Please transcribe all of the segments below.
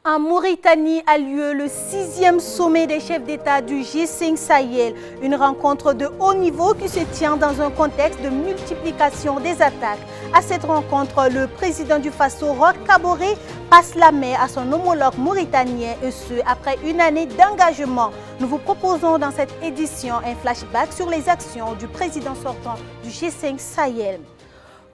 En Mauritanie a lieu le 6e sommet des chefs d'État du G5 Sahel, une rencontre de haut niveau qui se tient dans un contexte de multiplication des attaques. À cette rencontre, le président du Faso, Roch Kaboré, passe la main à son homologue mauritanien et ce, après une année d'engagement. Nous vous proposons dans cette édition un flashback sur les actions du président sortant du G5 Sahel.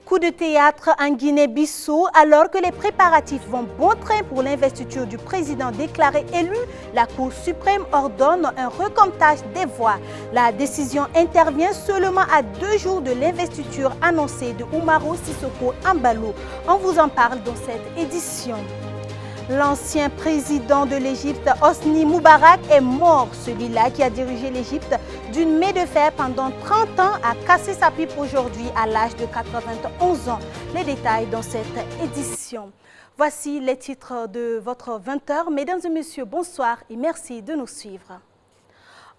Coup de théâtre en Guinée-Bissau, alors que les préparatifs vont bon train pour l'investiture du président déclaré élu, la Cour suprême ordonne un recomptage des voix. La décision intervient seulement à 2 jours de l'investiture annoncée de Umaro Sissoko Embalo. On vous en parle dans cette édition. L'ancien président de l'Égypte, Hosni Moubarak, est mort. Celui-là qui a dirigé l'Égypte d'une main de fer pendant 30 ans a cassé sa pipe aujourd'hui à l'âge de 91 ans. Les détails dans cette édition. Voici les titres de votre 20h. Mesdames et messieurs, bonsoir et merci de nous suivre.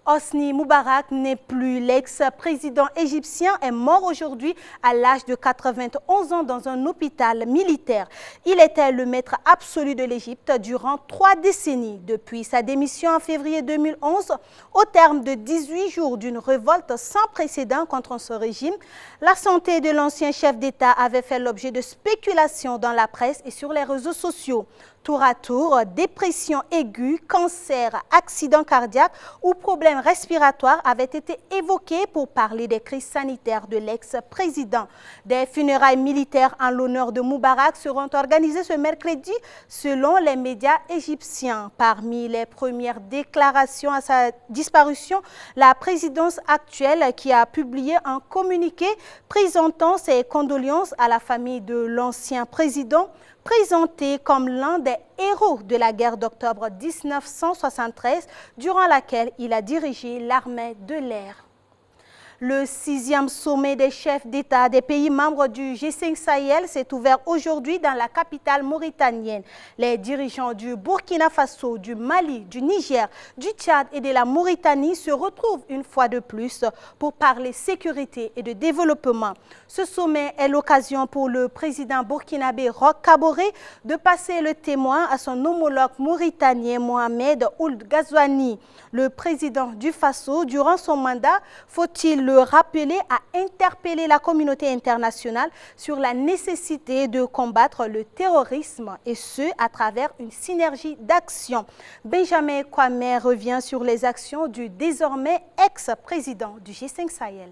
Hosni Moubarak n'est plus. L'ex-président égyptien est mort aujourd'hui à l'âge de 91 ans dans un hôpital militaire. Il était le maître absolu de l'Égypte durant 3 décennies. Depuis sa démission en février 2011, au terme de 18 jours d'une révolte sans précédent contre ce régime, la santé de l'ancien chef d'État avait fait l'objet de spéculations dans la presse et sur les réseaux sociaux. Tour à tour, dépression aiguë, cancer, accident cardiaque ou problèmes respiratoires avaient été évoqués pour parler des crises sanitaires de l'ex-président. Des funérailles militaires en l'honneur de Moubarak seront organisées ce mercredi selon les médias égyptiens. Parmi les premières déclarations à sa disparition, la présidence actuelle qui a publié un communiqué présentant ses condoléances à la famille de l'ancien président, présenté comme l'un des héros de la guerre d'octobre 1973, durant laquelle il a dirigé l'armée de l'air. Le 6e sommet des chefs d'État des pays membres du G5 Sahel s'est ouvert aujourd'hui dans la capitale mauritanienne. Les dirigeants du Burkina Faso, du Mali, du Niger, du Tchad et de la Mauritanie se retrouvent une fois de plus pour parler sécurité et de développement. Ce sommet est l'occasion pour le président burkinabé Roch Kaboré de passer le témoin à son homologue mauritanien Mohamed Ould Ghazouani. Le président du Faso, durant son mandat, faut-il le rappeler, a interpellé la communauté internationale sur la nécessité de combattre le terrorisme et ce, à travers une synergie d'actions. Benjamin Kwame revient sur les actions du désormais ex-président du G5 Sahel.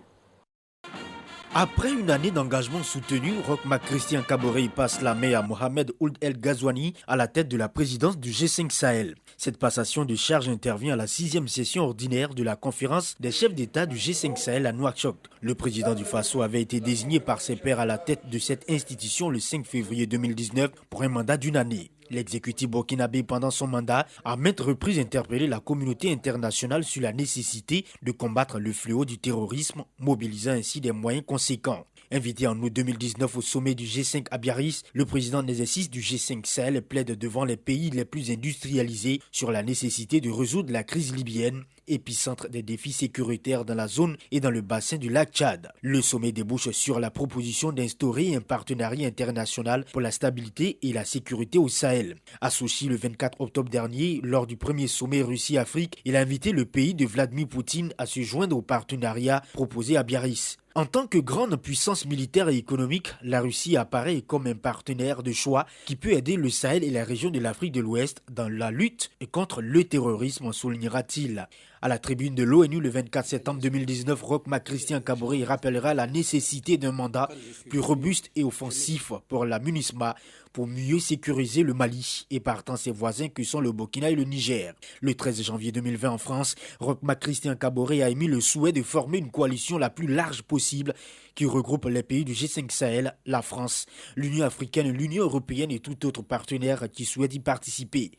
Après une année d'engagement soutenu, Roch Christian Kaboré passe la main à Mohamed Ould El Ghazouani à la tête de la présidence du G5 Sahel. Cette passation de charge intervient à la 6e session ordinaire de la conférence des chefs d'État du G5 Sahel à Nouakchott. Le président du Faso avait été désigné par ses pairs à la tête de cette institution le 5 février 2019 pour un mandat d'une année. L'exécutif burkinabé, pendant son mandat, a maintes reprises interpellé la communauté internationale sur la nécessité de combattre le fléau du terrorisme, mobilisant ainsi des moyens conséquents. Invité en août 2019 au sommet du G5 à Biarritz, le président en exercice du G5 Sahel plaide devant les pays les plus industrialisés sur la nécessité de résoudre la crise libyenne, épicentre des défis sécuritaires dans la zone et dans le bassin du lac Tchad. Le sommet débouche sur la proposition d'instaurer un partenariat international pour la stabilité et la sécurité au Sahel. Associé le 24 octobre dernier, lors du premier sommet Russie-Afrique, il a invité le pays de Vladimir Poutine à se joindre au partenariat proposé à Biarritz. En tant que grande puissance militaire et économique, la Russie apparaît comme un partenaire de choix qui peut aider le Sahel et la région de l'Afrique de l'Ouest dans la lutte contre le terrorisme, soulignera-t-il. À la tribune de l'ONU le 24 septembre 2019, Roch Christian Kaboré rappellera la nécessité d'un mandat plus robuste et offensif pour la MINUSMA pour mieux sécuriser le Mali et partant ses voisins que sont le Burkina et le Niger. Le 13 janvier 2020 en France, Roch Christian Kaboré a émis le souhait de former une coalition la plus large possible qui regroupe les pays du G5 Sahel, la France, l'Union africaine, l'Union européenne et tout autre partenaire qui souhaite y participer.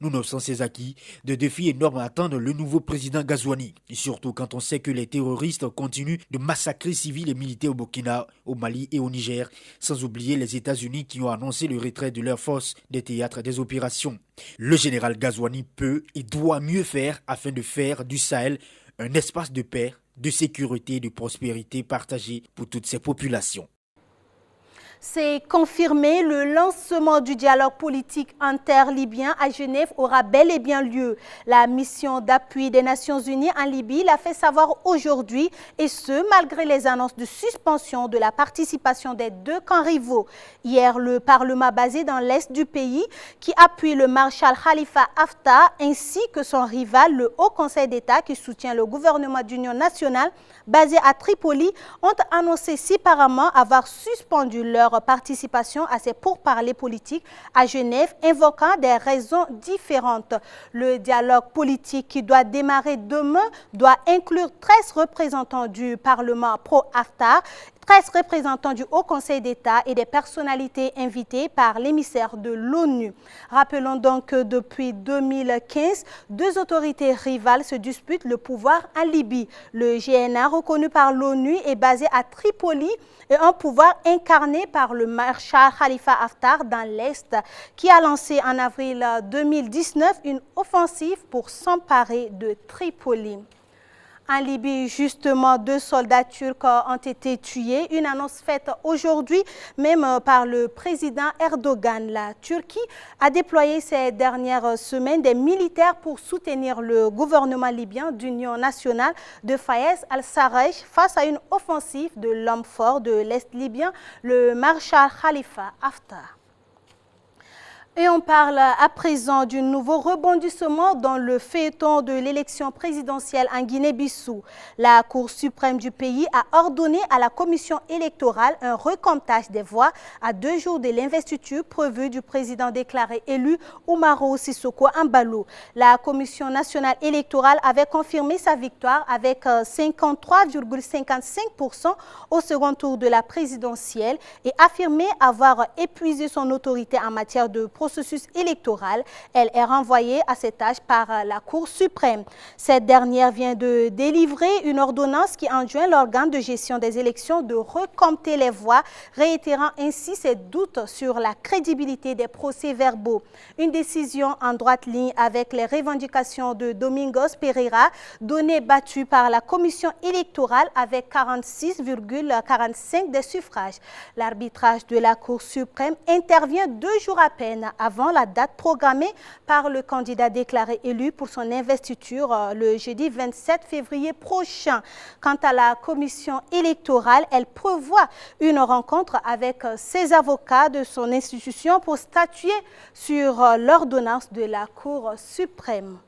Nonobstant ces acquis, de défis énormes attendent le nouveau président Ghazouani. Et surtout quand on sait que les terroristes continuent de massacrer civils et militaires au Burkina, au Mali et au Niger, sans oublier les États-Unis qui ont annoncé le retrait de leurs forces des théâtres des opérations. Le général Ghazouani peut et doit mieux faire afin de faire du Sahel un espace de paix, de sécurité et de prospérité partagée pour toutes ces populations. C'est confirmé, le lancement du dialogue politique inter-libyen à Genève aura bel et bien lieu. La mission d'appui des Nations Unies en Libye l'a fait savoir aujourd'hui, et ce, malgré les annonces de suspension de la participation des deux camps rivaux. Hier, le Parlement basé dans l'est du pays, qui appuie le maréchal Khalifa Haftar, ainsi que son rival, le Haut Conseil d'État, qui soutient le gouvernement d'union nationale, basé à Tripoli, ont annoncé séparément avoir suspendu leur participation à ces pourparlers politiques à Genève, invoquant des raisons différentes. Le dialogue politique qui doit démarrer demain doit inclure 13 représentants du Parlement pro-Haftar, 13 représentants du Haut Conseil d'État et des personnalités invitées par l'émissaire de l'ONU. Rappelons donc que depuis 2015, deux autorités rivales se disputent le pouvoir en Libye. Le GNA, reconnu par l'ONU, est basé à Tripoli et un pouvoir incarné par le maréchal Khalifa Haftar dans l'Est, qui a lancé en avril 2019 une offensive pour s'emparer de Tripoli. En Libye, justement, 2 soldats turcs ont été tués. Une annonce faite aujourd'hui même par le président Erdogan. La Turquie a déployé ces dernières semaines des militaires pour soutenir le gouvernement libyen d'union nationale de Fayez al-Sarraj face à une offensive de l'homme fort de l'Est libyen, le maréchal Khalifa Haftar. Et on parle à présent d'un nouveau rebondissement dans le feuilleton de l'élection présidentielle en Guinée-Bissau. La Cour suprême du pays a ordonné à la commission électorale un recomptage des voix à 2 jours de l'investiture prévue du président déclaré élu Umaro Sissoko Embalo. La commission nationale électorale avait confirmé sa victoire avec 53,55% au second tour de la présidentielle et affirmé avoir épuisé son autorité en matière de processus électoral. Elle est renvoyée à cette tâche par la Cour suprême. Cette dernière vient de délivrer une ordonnance qui enjoint l'organe de gestion des élections de recompter les voix, réitérant ainsi ses doutes sur la crédibilité des procès-verbaux. Une décision en droite ligne avec les revendications de Domingos Pereira, donné battu par la commission électorale avec 46,45% des suffrages. L'arbitrage de la Cour suprême intervient 2 jours à peine avant la date programmée par le candidat déclaré élu pour son investiture le jeudi 27 février prochain. Quant à la commission électorale, elle prévoit une rencontre avec ses avocats de son institution pour statuer sur l'ordonnance de la Cour suprême.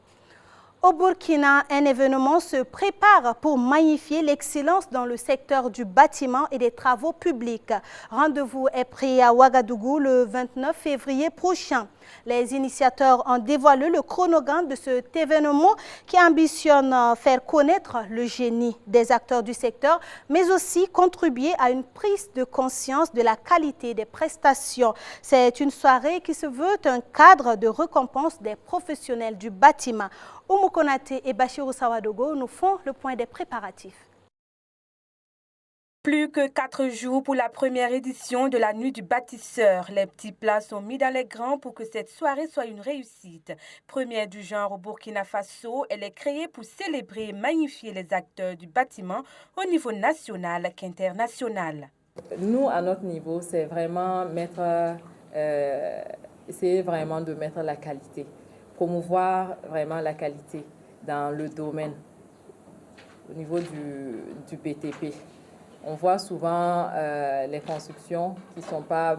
Au Burkina, un événement se prépare pour magnifier l'excellence dans le secteur du bâtiment et des travaux publics. Rendez-vous est pris à Ouagadougou le 29 février prochain. Les initiateurs ont dévoilé le chronogramme de cet événement qui ambitionne faire connaître le génie des acteurs du secteur, mais aussi contribuer à une prise de conscience de la qualité des prestations. C'est une soirée qui se veut un cadre de récompense des professionnels du bâtiment. Oumou Konaté et Bachirou Sawadogo nous font le point des préparatifs. Plus que 4 jours pour la première édition de la Nuit du bâtisseur. Les petits plats sont mis dans les grands pour que cette soirée soit une réussite. Première du genre au Burkina Faso, elle est créée pour célébrer et magnifier les acteurs du bâtiment au niveau national qu'international. Nous, à notre niveau, c'est vraiment essayer vraiment de mettre la qualité, promouvoir vraiment la qualité dans le domaine au niveau du BTP. On voit souvent les constructions qui ne sont pas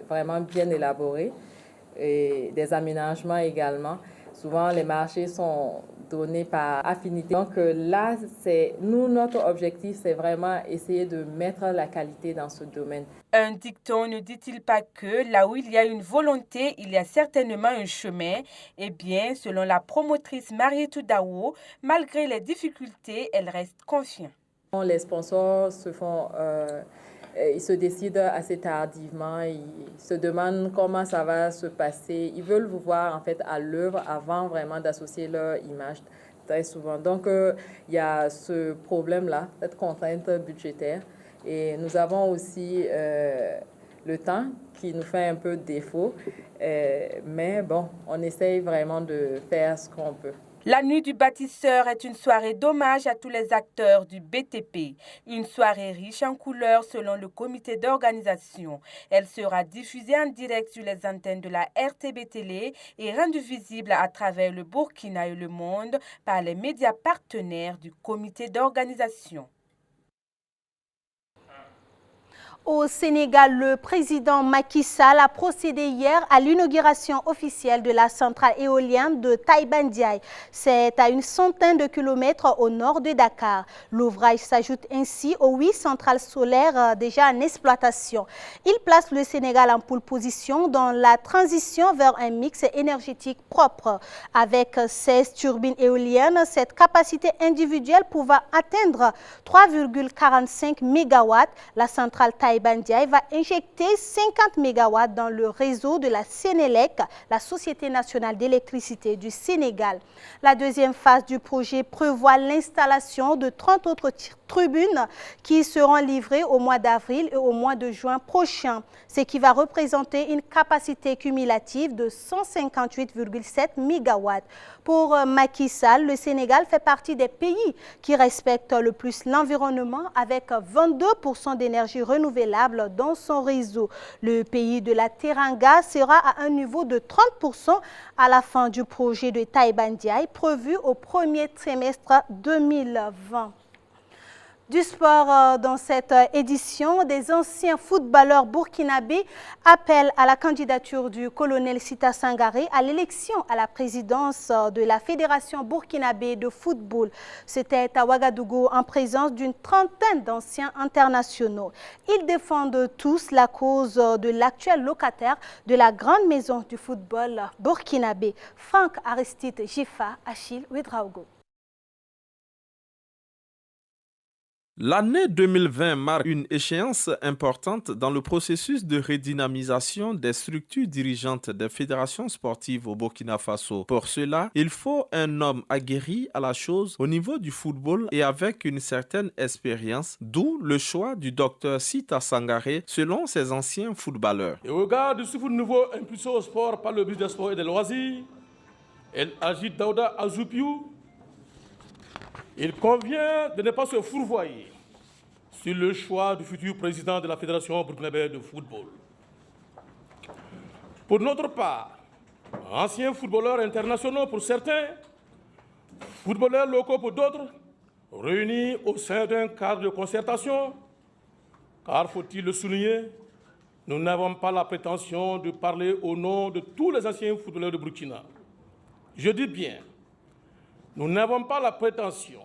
vraiment bien élaborées et des aménagements également. Souvent, les marchés sont donnés par affinité. Donc là, notre objectif, c'est vraiment essayer de mettre la qualité dans ce domaine. Un dicton ne dit-il pas que là où il y a une volonté, il y a certainement un chemin? Eh bien, selon la promotrice Marietou Daou, malgré les difficultés, elle reste confiante. Les sponsors ils se décident assez tardivement, ils se demandent comment ça va se passer. Ils veulent vous voir en fait à l'œuvre avant vraiment d'associer leur image très souvent. Donc il y a ce problème-là, cette contrainte budgétaire. Et nous avons aussi le temps qui nous fait un peu défaut. Mais bon, on essaye vraiment de faire ce qu'on peut. La nuit du bâtisseur est une soirée d'hommage à tous les acteurs du BTP. Une soirée riche en couleurs selon le comité d'organisation. Elle sera diffusée en direct sur les antennes de la RTB Télé et rendue visible à travers le Burkina et le monde par les médias partenaires du comité d'organisation. Au Sénégal, le président Macky Sall a procédé hier à l'inauguration officielle de la centrale éolienne de Taïba Ndiaye. C'est à une centaine de kilomètres au nord de Dakar. L'ouvrage s'ajoute ainsi aux 8 centrales solaires déjà en exploitation. Il place le Sénégal en pole position dans la transition vers un mix énergétique propre. Avec 16 turbines éoliennes, cette capacité individuelle pouvant atteindre 3,45 MW, la centrale Taïba Ndiaye va injecter 50 MW dans le réseau de la Sénélec, la Société nationale d'électricité du Sénégal. La deuxième phase du projet prévoit l'installation de 30 autres tribunes qui seront livrées au mois d'avril et au mois de juin prochain, ce qui va représenter une capacité cumulative de 158,7 MW. Pour Macky Sall, le Sénégal fait partie des pays qui respectent le plus l'environnement avec 22% d'énergie renouvelable dans son réseau. Le pays de la Teranga sera à un niveau de 30% à la fin du projet de Taïba Ndiaye prévu au premier trimestre 2020. Du sport dans cette édition, des anciens footballeurs burkinabés appellent à la candidature du colonel Sita Sangaré à l'élection à la présidence de la Fédération burkinabé de football. C'était à Ouagadougou en présence d'une trentaine d'anciens internationaux. Ils défendent tous la cause de l'actuel locataire de la grande maison du football burkinabé, Franck Aristide Jifa Achille Ouedraogo. L'année 2020 marque une échéance importante dans le processus de redynamisation des structures dirigeantes des fédérations sportives au Burkina Faso. Pour cela, il faut un homme aguerri à la chose au niveau du football et avec une certaine expérience, d'où le choix du docteur Sita Sangaré selon ses anciens footballeurs. Et au regard du souffle nouveau impulsé au sport par le ministre des Sports et des Loisirs, El Hadji Daouda Azoupiou, il convient de ne pas se fourvoyer sur le choix du futur président de la Fédération burkinabé de football. Pour notre part, anciens footballeurs internationaux pour certains, footballeurs locaux pour d'autres, réunis au sein d'un cadre de concertation, car faut-il le souligner, nous n'avons pas la prétention de parler au nom de tous les anciens footballeurs de Burkina. Je dis bien, nous n'avons pas la prétention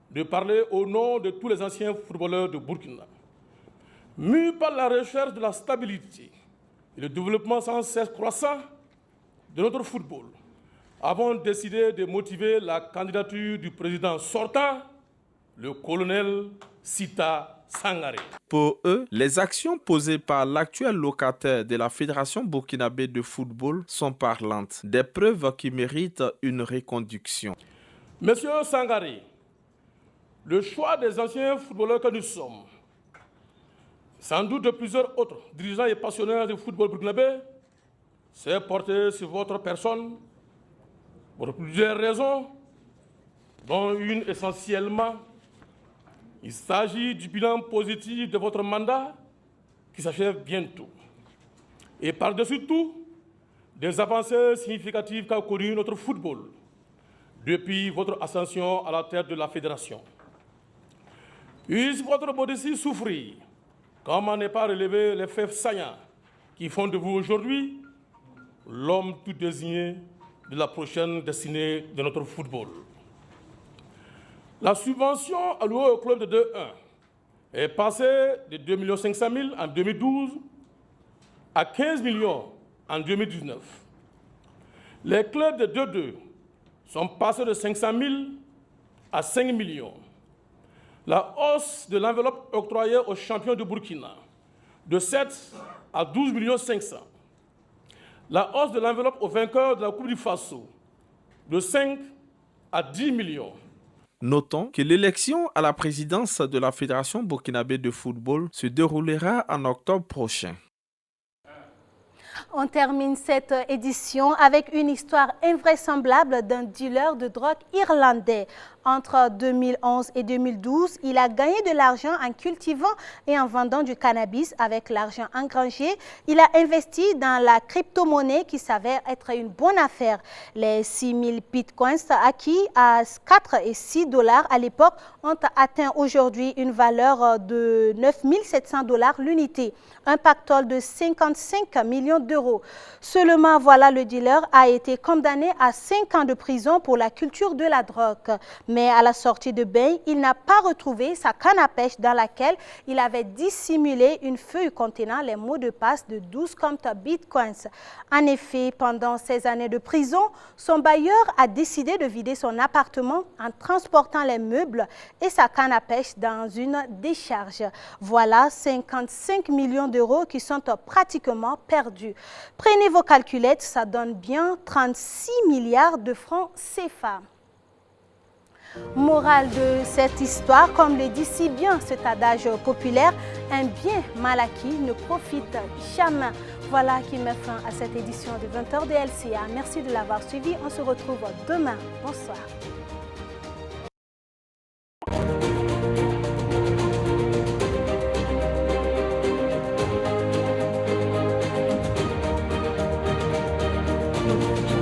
de parler au nom de tous les anciens footballeurs de Burkina. Mus par la recherche de la stabilité et le développement sans cesse croissant de notre football, avons décidé de motiver la candidature du président sortant, le colonel Sita Sangaré. Pour eux, les actions posées par l'actuel locataire de la Fédération burkinabé de football sont parlantes, des preuves qui méritent une reconduction. Monsieur Sangaré, le choix des anciens footballeurs que nous sommes, sans doute de plusieurs autres dirigeants et passionnés du football burkinabé, s'est porté sur votre personne pour plusieurs raisons, dont une essentiellement. Il s'agit du bilan positif de votre mandat qui s'achève bientôt. Et par-dessus tout, des avancées significatives qu'a connues notre football depuis votre ascension à la tête de la fédération. Puisse votre modestie souffrir, comment ne pas relever les faits saillants qui font de vous aujourd'hui l'homme tout désigné de la prochaine destinée de notre football. La subvention allouée au club de 2-1 est passée de 2 500 000 en 2012 à 15 millions en 2019. Les clubs de 2-2 sont passés de 500 000 à 5 millions. La hausse de l'enveloppe octroyée aux champions de Burkina de 7 à 12 millions 500. La hausse de l'enveloppe aux vainqueurs de la Coupe du Faso de 5 à 10 millions. Notons que l'élection à la présidence de la Fédération burkinabé de football se déroulera en octobre prochain. On termine cette édition avec une histoire invraisemblable d'un dealer de drogue irlandais. Entre 2011 et 2012, il a gagné de l'argent en cultivant et en vendant du cannabis. Avec l'argent engrangé, il a investi dans la crypto-monnaie qui s'avère être une bonne affaire. Les 6000 bitcoins acquis à 4 et 6 dollars à l'époque ont atteint aujourd'hui une valeur de 9700 $ l'unité, un pactole de 55 millions d'euros. Seulement, voilà, le dealer a été condamné à 5 ans de prison pour la culture de la drogue. Mais à la sortie de bain, il n'a pas retrouvé sa canne à pêche dans laquelle il avait dissimulé une feuille contenant les mots de passe de 12 comptes bitcoins. En effet, pendant ces années de prison, son bailleur a décidé de vider son appartement en transportant les meubles et sa canne à pêche dans une décharge. Voilà 55 millions d'euros qui sont pratiquement perdus. Prenez vos calculettes, ça donne bien 36 milliards de francs CFA. Morale de cette histoire, comme le dit si bien cet adage populaire, un bien mal acquis ne profite jamais. Voilà qui met fin à cette édition de 20h de LCA. Merci de l'avoir suivi. On se retrouve demain. Bonsoir. Thank you.